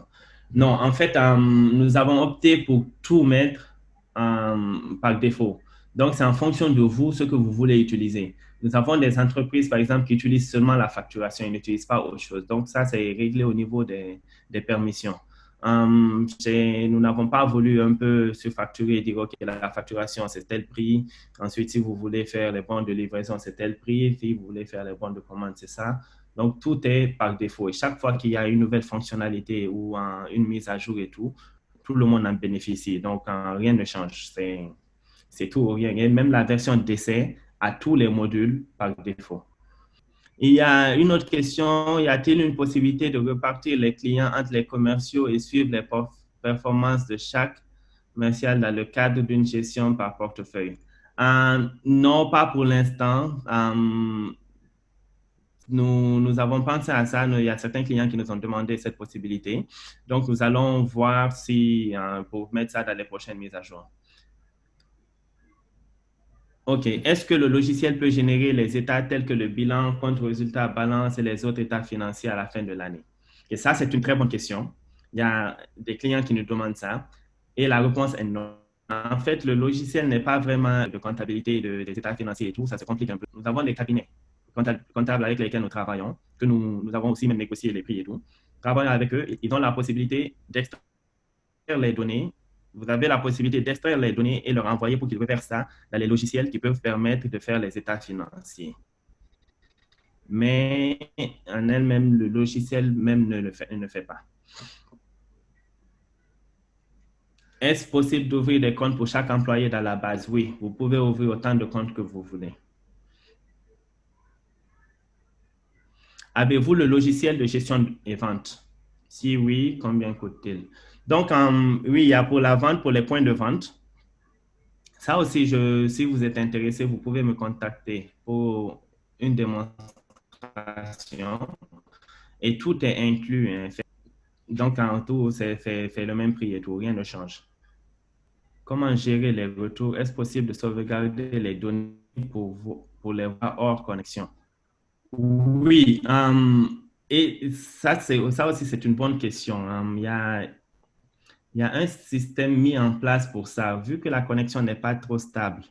Non, en fait, nous avons opté pour tout mettre par défaut. Donc, c'est en fonction de vous, ce que vous voulez utiliser. Nous avons des entreprises, par exemple, qui utilisent seulement la facturation, ils n'utilisent pas autre chose. Donc, ça, c'est réglé au niveau des permissions. Nous n'avons pas voulu un peu surfacturer et dire, OK, la facturation, c'est tel prix. Ensuite, si vous voulez faire les bons de livraison, c'est tel prix. Si vous voulez faire les bons de commande, c'est ça. Donc, tout est par défaut. Et chaque fois qu'il y a une nouvelle fonctionnalité ou une mise à jour et tout le monde en bénéficie. Donc, rien ne change. C'est tout ou rien. Et même la version d'essai a tous les modules par défaut. Il y a une autre question. Y a-t-il une possibilité de repartir les clients entre les commerciaux et suivre les performances de chaque commercial dans le cadre d'une gestion par portefeuille? Non, pas pour l'instant. Nous avons pensé à ça. Il y a certains clients qui nous ont demandé cette possibilité. Donc, nous allons voir si, pour mettre ça dans les prochaines mises à jour. OK. Est-ce que le logiciel peut générer les états tels que le bilan, compte, résultat, balance et les autres états financiers à la fin de l'année? Et ça, c'est une très bonne question. Il y a des clients qui nous demandent ça. Et la réponse est non. En fait, le logiciel n'est pas vraiment de comptabilité des états financiers et tout. Ça se complique un peu. Nous avons des cabinets comptables avec lesquels nous travaillons, que nous avons aussi même négocié les prix et tout. Travaillons avec eux. Ils ont la possibilité d'extraire les données. Vous avez la possibilité d'extraire les données et leur envoyer pour qu'ils réversent ça dans les logiciels qui peuvent permettre de faire les états financiers. Mais en elle-même, le logiciel même ne le fait pas. Est-ce possible d'ouvrir des comptes pour chaque employé dans la base? Oui, vous pouvez ouvrir autant de comptes que vous voulez. Avez-vous le logiciel de gestion et vente? Si oui, combien coûte-t-il? Donc, oui, il y a pour la vente, pour les points de vente. Ça aussi, si vous êtes intéressé, vous pouvez me contacter pour une démonstration. Et tout est inclus. Hein. Donc, en tout, c'est le même prix et tout, rien ne change. Comment gérer les retours? Est-ce possible de sauvegarder les données pour les voir hors connexion? Oui, et ça aussi, c'est une bonne question. Il y a un système mis en place pour ça. Vu que la connexion n'est pas trop stable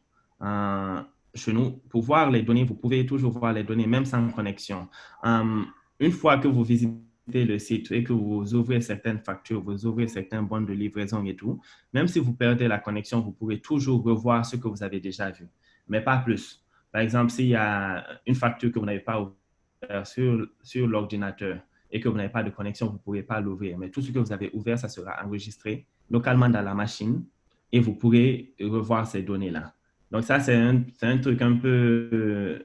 chez nous, pour voir les données, vous pouvez toujours voir les données, même sans connexion. Une fois que vous visitez le site et que vous ouvrez certaines factures, vous ouvrez certains bons de livraison et tout, même si vous perdez la connexion, vous pourrez toujours revoir ce que vous avez déjà vu, mais pas plus. Par exemple, s'il y a une facture que vous n'avez pas ouverte sur l'ordinateur et que vous n'avez pas de connexion, vous ne pourrez pas l'ouvrir. Mais tout ce que vous avez ouvert, ça sera enregistré localement dans la machine et vous pourrez revoir ces données-là. Donc ça, c'est un truc un peu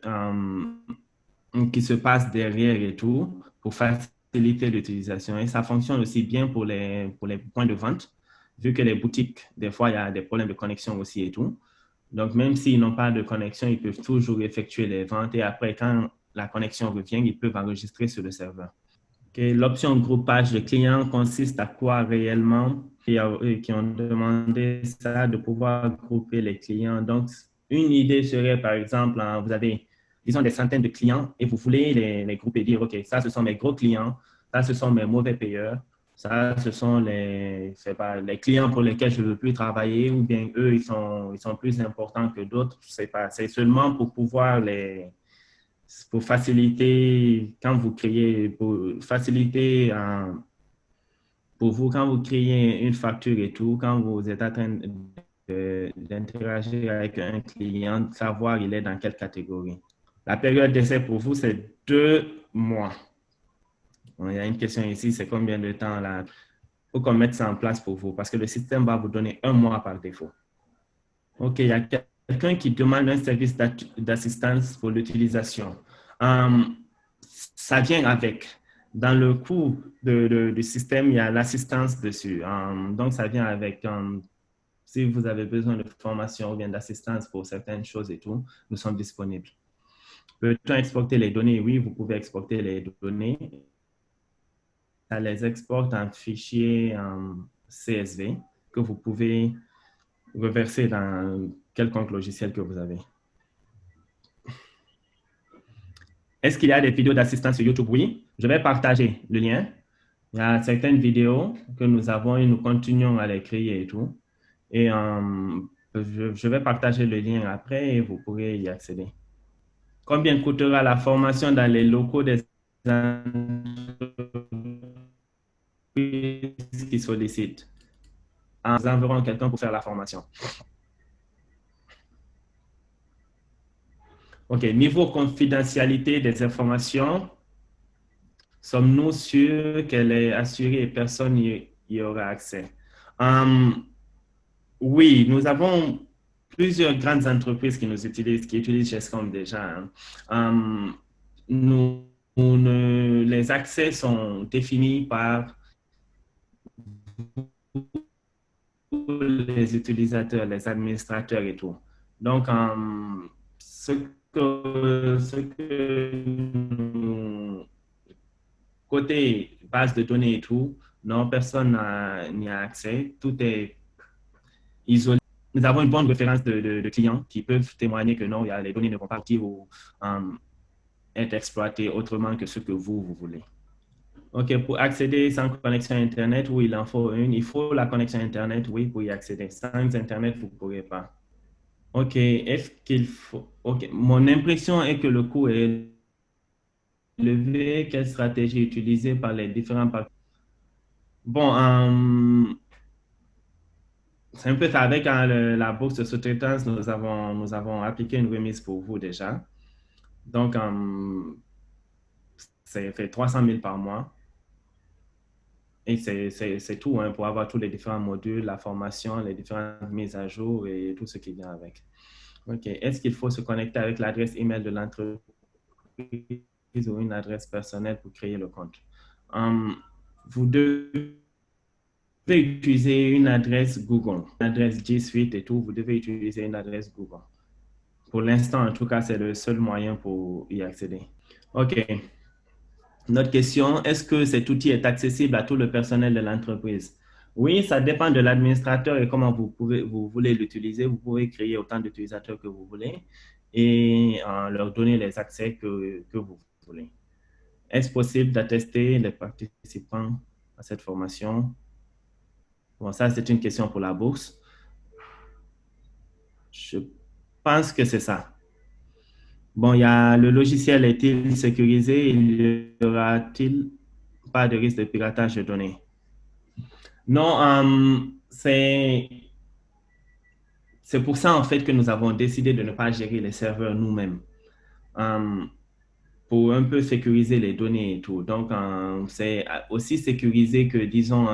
qui se passe derrière et tout pour faciliter l'utilisation. Et ça fonctionne aussi bien pour les points de vente, vu que les boutiques, des fois, il y a des problèmes de connexion aussi et tout. Donc, même s'ils n'ont pas de connexion, ils peuvent toujours effectuer les ventes. Et après, quand la connexion revient, ils peuvent enregistrer sur le serveur. Okay. L'option groupage de clients consiste à quoi réellement? Qui ont demandé ça, de pouvoir grouper les clients. Donc, une idée serait, par exemple, vous avez, disons, des centaines de clients et vous voulez les grouper, dire, OK, ça, ce sont mes gros clients, ça, ce sont mes mauvais payeurs, ça, ce sont les clients pour lesquels je ne veux plus travailler, ou bien eux, ils sont plus importants que d'autres. Je sais pas. C'est seulement pour pouvoir pour faciliter, quand vous créez, pour faciliter pour vous, quand vous créez une facture et tout, quand vous êtes en train d'interagir avec un client, savoir il est dans quelle catégorie. La période d'essai pour vous, c'est 2 mois. Bon, il y a une question ici, c'est combien de temps là? Il faut qu'on mette ça en place pour vous parce que le système va vous donner 1 mois par défaut. OK, il y a quelqu'un qui demande un service d'assistance pour l'utilisation. Ça vient avec. Dans le coût du système, il y a l'assistance dessus. Donc, ça vient avec, si vous avez besoin de formation ou bien d'assistance pour certaines choses et tout, nous sommes disponibles. Peut-on exporter les données? Oui, vous pouvez exporter les données. Ça les exporte en fichier CSV que vous pouvez reverser dans quelconque logiciel que vous avez. Est-ce qu'il y a des vidéos d'assistance sur YouTube? Oui, je vais partager le lien. Il y a certaines vidéos que nous avons et nous continuons à les créer et tout. Et je vais partager le lien après et vous pourrez y accéder. Combien coûtera la formation dans les locaux des entreprises qui sollicitent? Nous enverrons quelqu'un pour faire la formation. OK, niveau confidentialité des informations, sommes-nous sûrs qu'elle est assurée et personne n'y aura accès? Oui, nous avons plusieurs grandes entreprises qui utilisent GESCOM déjà. Les accès sont définis par les utilisateurs, les administrateurs et tout. Donc, côté base de données et tout, non, personne n'y a accès. Tout est isolé. Nous avons une bonne référence de clients qui peuvent témoigner que non, les données ne vont pas partir ou être exploitées autrement que ce que vous voulez. OK, pour accéder sans connexion Internet, oui, il en faut une. Il faut la connexion Internet, oui, pour y accéder. Sans Internet, vous ne pourrez pas. OK, est-ce qu'il faut... OK, mon impression est que le coût est élevé. Quelle stratégie utilisée par les différents partenaires? Bon, c'est un peu ça. Avec la bourse de sous-traitance, nous avons appliqué une remise pour vous déjà. Donc, c'est fait 300 000 par mois. Et c'est tout hein, pour avoir tous les différents modules, la formation, les différentes mises à jour et tout ce qui vient avec. OK. Est-ce qu'il faut se connecter avec l'adresse email de l'entreprise ou une adresse personnelle pour créer le compte? Vous devez utiliser une adresse Google, une adresse G Suite et tout. Vous devez utiliser une adresse Google. Pour l'instant, en tout cas, c'est le seul moyen pour y accéder. OK. Notre question, est-ce que cet outil est accessible à tout le personnel de l'entreprise? Oui, ça dépend de l'administrateur et comment vous voulez l'utiliser. Vous pouvez créer autant d'utilisateurs que vous voulez et leur donner les accès que vous voulez. Est-ce possible d'attester les participants à cette formation? Bon, ça, c'est une question pour la bourse. Je pense que c'est ça. Bon, le logiciel est-il sécurisé? Il y aura-t-il pas de risque de piratage de données? Non, c'est pour ça en fait que nous avons décidé de ne pas gérer les serveurs nous-mêmes pour un peu sécuriser les données et tout. Donc, c'est aussi sécurisé que, disons,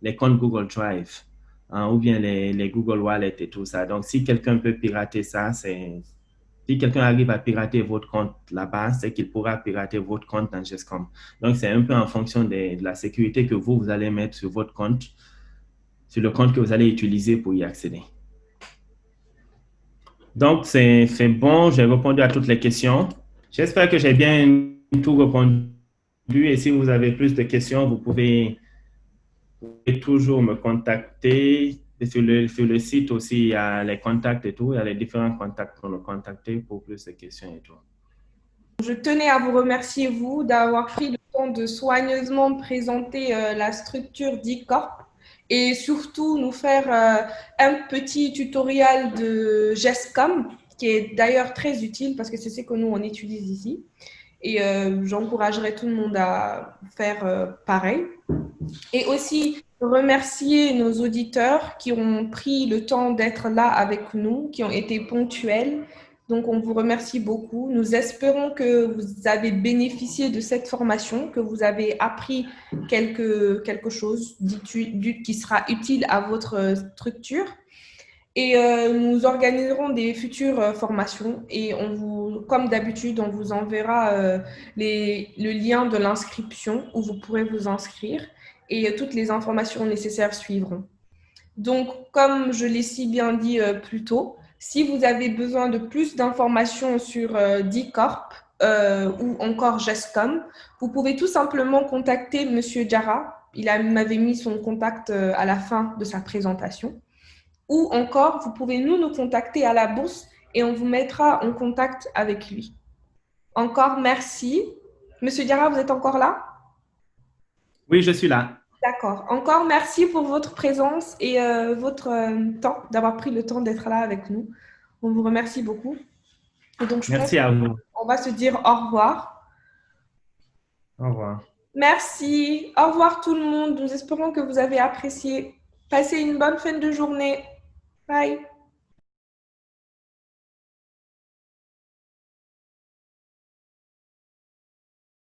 les comptes Google Drive ou bien les Google Wallet et tout ça. Donc, si quelqu'un peut pirater ça, si quelqu'un arrive à pirater votre compte là-bas, c'est qu'il pourra pirater votre compte dans GESCOM. Donc, c'est un peu en fonction de la sécurité que vous allez mettre sur votre compte, sur le compte que vous allez utiliser pour y accéder. Donc, c'est bon, j'ai répondu à toutes les questions. J'espère que j'ai bien tout répondu et si vous avez plus de questions, vous pouvez toujours me contacter. Et sur le site aussi, il y a les contacts et tout. Il y a les différents contacts pour me contacter pour plus de questions et tout. Je tenais à vous remercier, vous, d'avoir pris le temps de soigneusement présenter la structure d'e-corp et surtout nous faire un petit tutoriel de GESCOM, qui est d'ailleurs très utile parce que c'est ce que nous, on utilise ici. Et j'encouragerai tout le monde à faire pareil. Et aussi remercier nos auditeurs qui ont pris le temps d'être là avec nous, qui ont été ponctuels. Donc, on vous remercie beaucoup. Nous espérons que vous avez bénéficié de cette formation, que vous avez appris quelque chose qui sera utile à votre structure. Et nous organiserons des futures formations et comme d'habitude, on vous enverra le lien de l'inscription où vous pourrez vous inscrire et toutes les informations nécessaires suivront. Donc, comme je l'ai si bien dit plus tôt, si vous avez besoin de plus d'informations sur D-Corp ou encore GESCOM, vous pouvez tout simplement contacter Monsieur Jara. M'avait mis son contact à la fin de sa présentation. Ou encore, vous pouvez nous contacter à la bourse et on vous mettra en contact avec lui. Encore merci. Monsieur Diarra, vous êtes encore là? Oui, je suis là. D'accord. Encore merci pour votre présence et votre temps, d'avoir pris le temps d'être là avec nous. On vous remercie beaucoup. Et donc, je pense Merci à vous. qu'on va se dire au revoir. Au revoir. Merci. Au revoir tout le monde. Nous espérons que vous avez apprécié. Passez une bonne fin de journée. Bye.